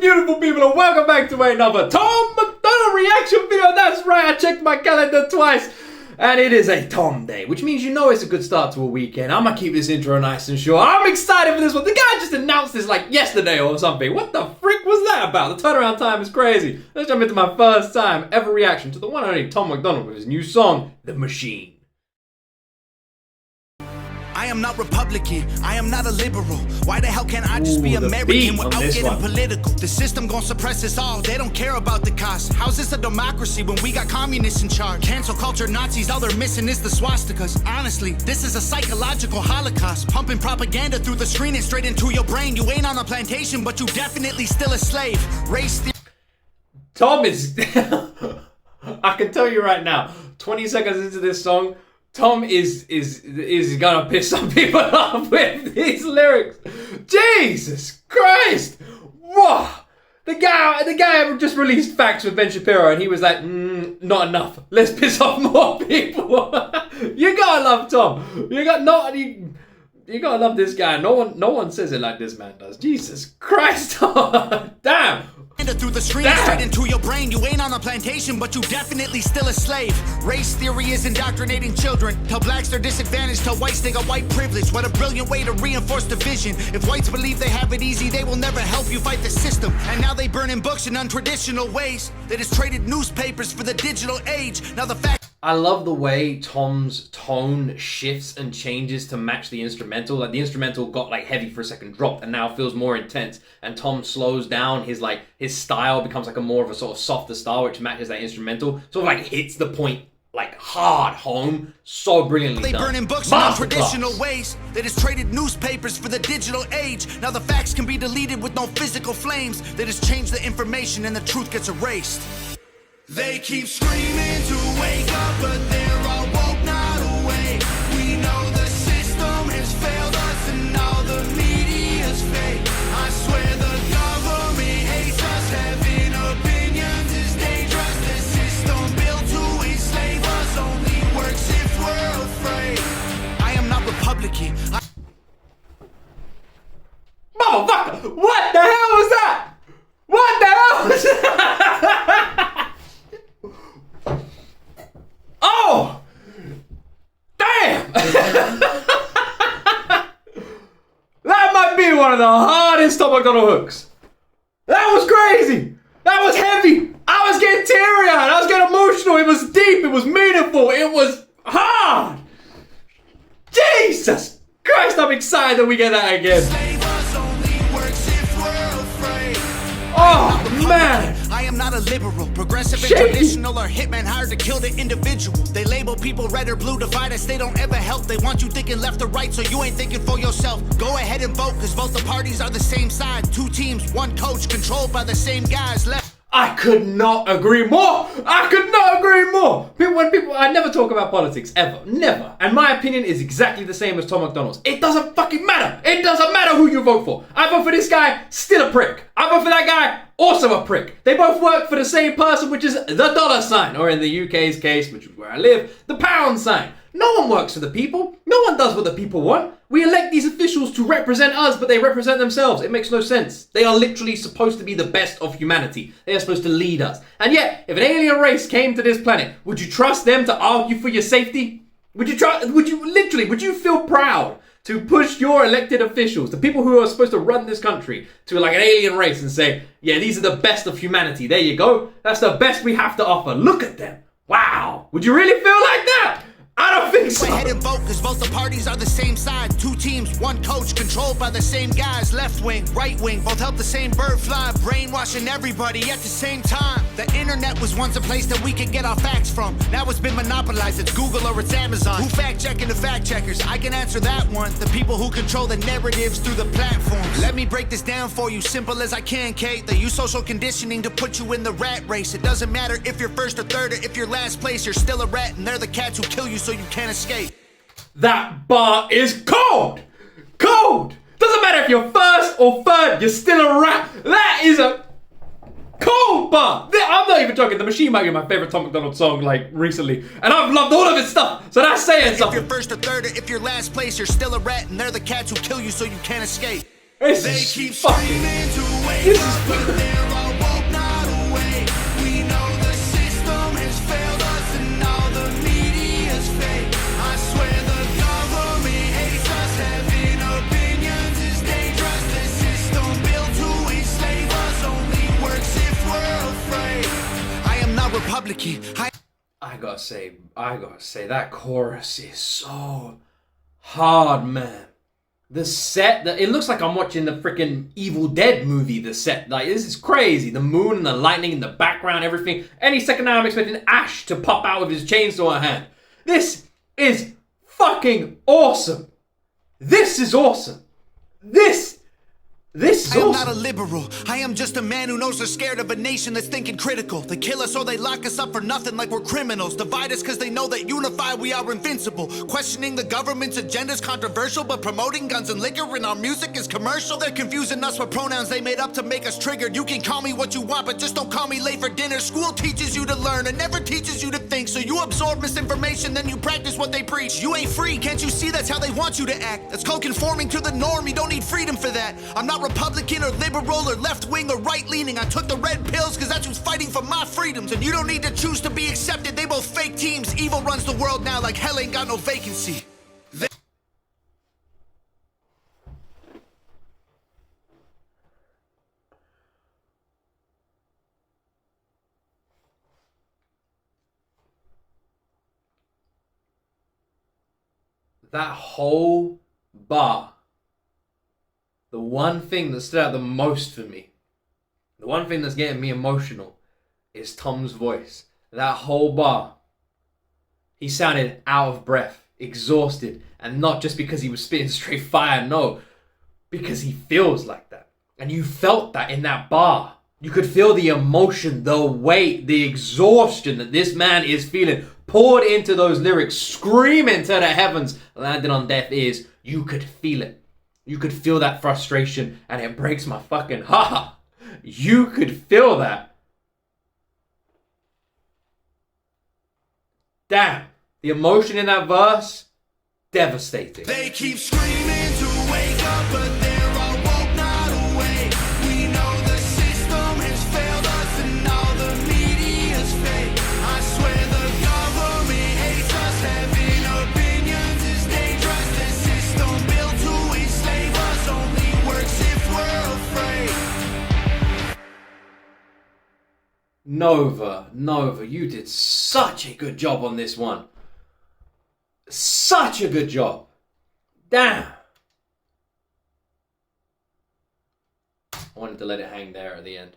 beautiful people, and welcome back to another Tom MacDonald reaction video. That's right, I checked my calendar twice, and it is a Tom day, which means you know it's a good start to a weekend. I'm gonna keep this intro nice and short. I'm excited for this one. The guy just announced this like yesterday or something. What the frick was that about? The turnaround time is crazy. Let's jump into my first time ever reaction to the one and only Tom MacDonald with his new song, The Machine. I am not Republican, I am not a liberal. Why the hell can't I just be American without getting political? The system gon' suppress us all, they don't care about the cost. How's this a democracy when we got communists in charge? Cancel culture Nazis, all they're missing is the swastikas. Honestly, this is a psychological holocaust. Pumping propaganda through the screen and straight into your brain. You ain't on a plantation, but you definitely still a slave. Race the Tom is... I can tell you right now, 20 seconds into this song, Tom is gonna piss some people off with these lyrics. Jesus Christ! Whoa! The guy just released Facts with Ben Shapiro, and he was like, not enough. Let's piss off more people. You gotta love Tom. You gotta love this guy. No one says it like this man does. Jesus Christ! Damn. Through the screen straight into your brain. You ain't on a plantation, but you definitely still a slave. Race theory is indoctrinating children. Tell blacks they're disadvantaged, tell whites they got white privilege. What a brilliant way to reinforce division. If whites believe they have it easy, they will never help you fight the system. And now they burning books in untraditional ways. They just traded newspapers for the digital age. Now the fact I love the way Tom's tone shifts and changes to match the instrumental. Like the instrumental got like heavy for a second, dropped, and now feels more intense. And Tom slows down. His style becomes like a more of a sort of softer style, which matches that instrumental. Sort of like hits the point like hard home. So brilliantly done. They burning books in untraditional ways. They just traded newspapers for the digital age. Now the facts can be deleted with no physical flames. They just change the information and the truth gets erased. They keep screaming to wake up, but they're all woke, not awake. We know the system has failed us and all the media's fake. I swear the government hates us. Having opinions is dangerous. The system built to enslave us only works if we're afraid. I am not Republican. Motherfucker! What the hell was that? What the hell was that? Oh! Damn! That might be one of the hardest Tom MacDonald hooks. That was crazy! That was heavy! I was getting teary-eyed! I was getting emotional! It was deep! It was meaningful! It was hard! Jesus Christ, I'm excited that we get that again! Oh, man! I am not a liberal, progressive and traditional, or hitman hired to kill the individual. They label people red or blue, divide us, they don't ever help. They want you thinking left or right, so you ain't thinking for yourself. Go ahead and vote, cause both the parties are the same side. Two teams, one coach, controlled by the same guys. Left. I could not agree more! I could not agree more! I never talk about politics, ever. Never. And my opinion is exactly the same as Tom MacDonald's. It doesn't fucking matter! It doesn't matter who you vote for. I vote for this guy, still a prick. I vote for that guy, also a prick. They both work for the same person, which is the dollar sign. Or in the UK's case, which is where I live, the pound sign. No one works for the people. No one does what the people want. We elect these officials to represent us, but they represent themselves. It makes no sense. They are literally supposed to be the best of humanity. They are supposed to lead us. And yet, if an alien race came to this planet, would you trust them to argue for your safety? Would you feel proud to push your elected officials, the people who are supposed to run this country, to like an alien race and say, yeah, these are the best of humanity. There you go. That's the best we have to offer. Look at them. Wow. Would you really feel like that? I don't think so. Go ahead and vote, cause both the parties are the same side. Two teams, one coach, controlled by the same guys. Left wing, right wing, both help the same bird fly. Brainwashing everybody at the same time. The internet was once a place that we could get our facts from. Now it's been monopolized, it's Google or it's Amazon. Who fact checking the fact checkers? I can answer that one. The people who control the narratives through the platforms. Let me break this down for you, simple as I can, Kate. They use social conditioning to put you in the rat race. It doesn't matter if you're first or third or if you're last place. You're still a rat and they're the cats who kill you so you can't escape. That bar is cold! Cold! Doesn't matter if you're first or third, you're still a rat. That is a cold bar! I'm not even joking. The Machine might be my favorite Tom MacDonald song, like, recently. And I've loved all of his stuff, so that's saying something. If you're first or third or if you're last place, you're still a rat and they're the cats who kill you so you can't escape. They keep screaming to wake up, but they're all woke, not awake. We know the system has failed us and all the media's fake. I swear the government hates us. Having opinions is dangerous. The system built to enslave us only works if we're afraid. I am not Republican. I gotta say, that chorus is so hard, man. The set, it looks like I'm watching the freaking Evil Dead movie, the set. Like, this is crazy. The moon and the lightning in the background, everything. Any second now I'm expecting Ash to pop out with his chainsaw in hand. This is fucking awesome. This is awesome. This is I am awesome. not a liberal. I am just a man who knows they're scared of a nation that's thinking critical. They kill us or they lock us up for nothing like we're criminals. Divide us because they know that unified we are invincible. Questioning the government's agenda is controversial, but promoting guns and liquor in our music is commercial. They're confusing us with pronouns they made up to make us triggered. You can call me what you want, but just don't call me late for dinner. School teaches you to learn and never teaches you to think. So you absorb misinformation, then you practice what they preach. You ain't free, can't you see that's how they want you to act? That's called conforming to the norm. You don't need freedom for that. I'm not Republican or liberal or left-wing or right-leaning. I took the red pills because that's who's fighting for my freedoms. And you don't need to choose to be accepted. They both fake teams. Evil runs the world now like hell ain't got no vacancy. That whole bar, the one thing that stood out the most for me, the one thing that's getting me emotional, is Tom's voice. That whole bar, he sounded out of breath, exhausted, and not just because he was spitting straight fire, no, because he feels like that. And you felt that in that bar. You could feel the emotion, the weight, the exhaustion that this man is feeling poured into those lyrics, screaming to the heavens, landing on deaf ears. You could feel it. You could feel that frustration, and it breaks my fucking heart. You could feel that. Damn. The emotion in that verse, devastating. They keep screaming to wake up, but they're all woke, not awake. We know the system has failed us and all the media's fake. I swear the government hates us. Having opinions is dangerous. The system built to enslave us only works if we're afraid. Nova, you did such a good job on this one. Such a good job. Damn. I wanted to let it hang there at the end.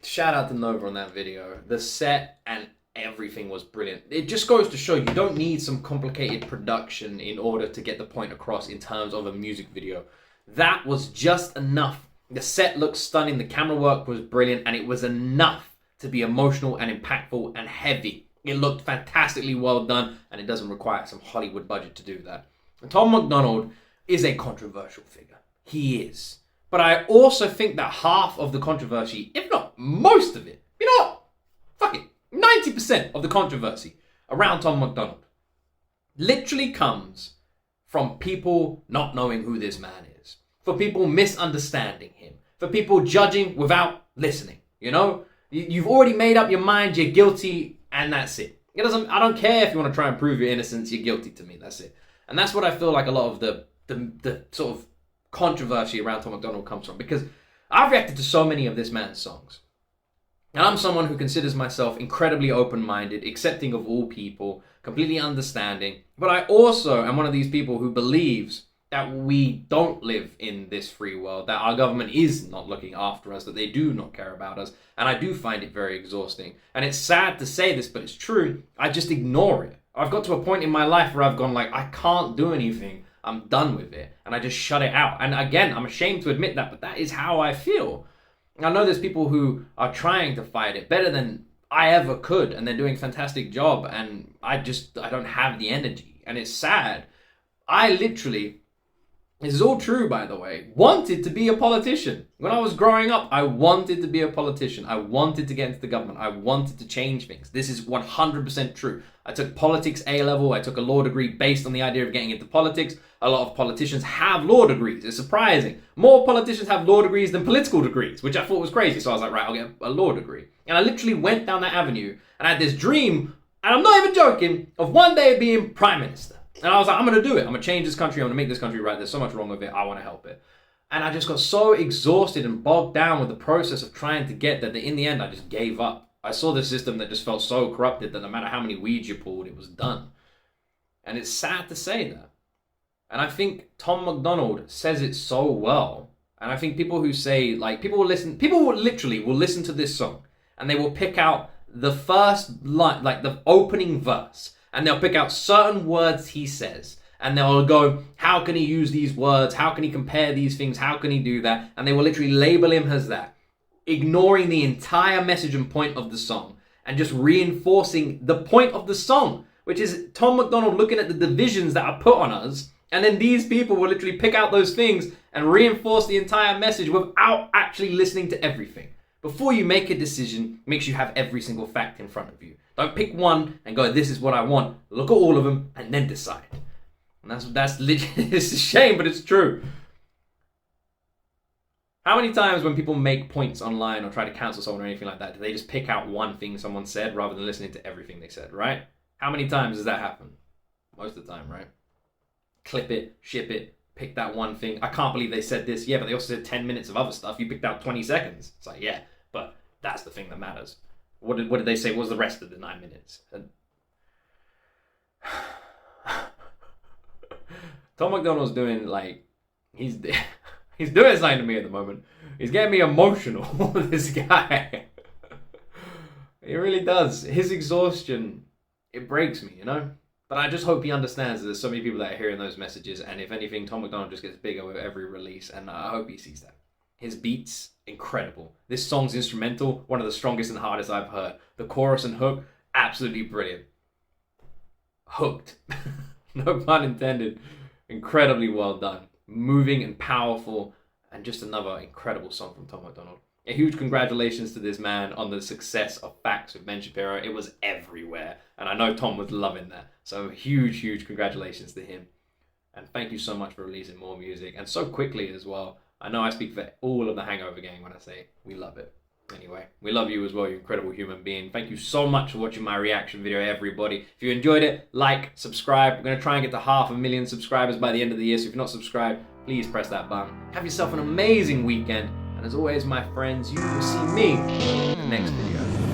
Shout out to Nova on that video. The set and everything was brilliant. It just goes to show you don't need some complicated production in order to get the point across in terms of a music video. That was just enough. The set looked stunning, the camera work was brilliant, and it was enough to be emotional and impactful and heavy. It looked fantastically well done, and it doesn't require some Hollywood budget to do that. And Tom MacDonald is a controversial figure. He is. But I also think that half of the controversy, if not most of it, you know what? Fuck it. 90% of the controversy around Tom MacDonald literally comes from people not knowing who this man is. For people misunderstanding him. For people judging without listening. You know? You've already made up your mind, you're guilty, and that's it. I don't care if you want to try and prove your innocence, you're guilty to me, that's it. And that's what I feel like a lot of the sort of controversy around Tom MacDonald comes from. Because I've reacted to so many of this man's songs. And I'm someone who considers myself incredibly open-minded, accepting of all people, completely understanding. But I also am one of these people who believes that we don't live in this free world, that our government is not looking after us, that they do not care about us, and I do find it very exhausting. And it's sad to say this, but it's true. I just ignore it. I've got to a point in my life where I've gone like, I can't do anything. I'm done with it. And I just shut it out. And again, I'm ashamed to admit that, but that is how I feel. I know there's people who are trying to fight it better than I ever could, and they're doing a fantastic job, and I don't have the energy. And it's sad. I literally this is all true, by the way, wanted to be a politician. When I was growing up, I wanted to be a politician. I wanted to get into the government. I wanted to change things. This is 100% true. I took politics A-level. I took a law degree based on the idea of getting into politics. A lot of politicians have law degrees. It's surprising. More politicians have law degrees than political degrees, which I thought was crazy. So I was like, right, I'll get a law degree. And I literally went down that avenue and I had this dream, and I'm not even joking, of one day being prime minister. And I was like, I'm going to do it. I'm going to change this country. I'm going to make this country right. There's so much wrong with it. I want to help it. And I just got so exhausted and bogged down with the process of trying to get there that in the end, I just gave up. I saw the system that just felt so corrupted that no matter how many weeds you pulled, it was done. And it's sad to say that. And I think Tom MacDonald says it so well. And I think people who say, like, people will literally listen to this song and they will pick out the first line, like the opening verse. And they'll pick out certain words he says. And they'll go, how can he use these words? How can he compare these things? How can he do that? And they will literally label him as that, ignoring the entire message and point of the song and just reinforcing the point of the song, which is Tom MacDonald looking at the divisions that are put on us. And then these people will literally pick out those things and reinforce the entire message without actually listening to everything. Before you make a decision, make sure you have every single fact in front of you. Don't pick one and go, this is what I want. Look at all of them and then decide. And that's literally, it's a shame, but it's true. How many times when people make points online or try to cancel someone or anything like that, do they just pick out one thing someone said rather than listening to everything they said, right? How many times does that happen? Most of the time, right? Clip it, ship it, pick that one thing. I can't believe they said this. Yeah, but they also said 10 minutes of other stuff. You picked out 20 seconds. It's like, yeah, but that's the thing that matters. What did they say was the rest of the 9 minutes? And Tom MacDonald's doing, like, he's doing something to me at the moment. He's getting me emotional, this guy. He really does. His exhaustion, it breaks me, you know? But I just hope he understands that there's so many people that are hearing those messages, and if anything, Tom MacDonald just gets bigger with every release, and I hope he sees that. His beats, incredible. This song's instrumental, one of the strongest and hardest I've heard. The chorus and hook, absolutely brilliant. Hooked. No pun intended. Incredibly well done. Moving and powerful, and just another incredible song from Tom MacDonald. A huge congratulations to this man on the success of Facts with Ben Shapiro. It was everywhere, and I know Tom was loving that. So huge, huge congratulations to him. And thank you so much for releasing more music, and so quickly as well. I know I speak for all of the Hangover gang when I say we love it. Anyway, we love you as well, you incredible human being. Thank you so much for watching my reaction video, everybody. If you enjoyed it, like, subscribe. We're going to try and get to 500,000 subscribers by the end of the year, so if you're not subscribed, please press that button. Have yourself an amazing weekend, and as always, my friends, you will see me in the next video.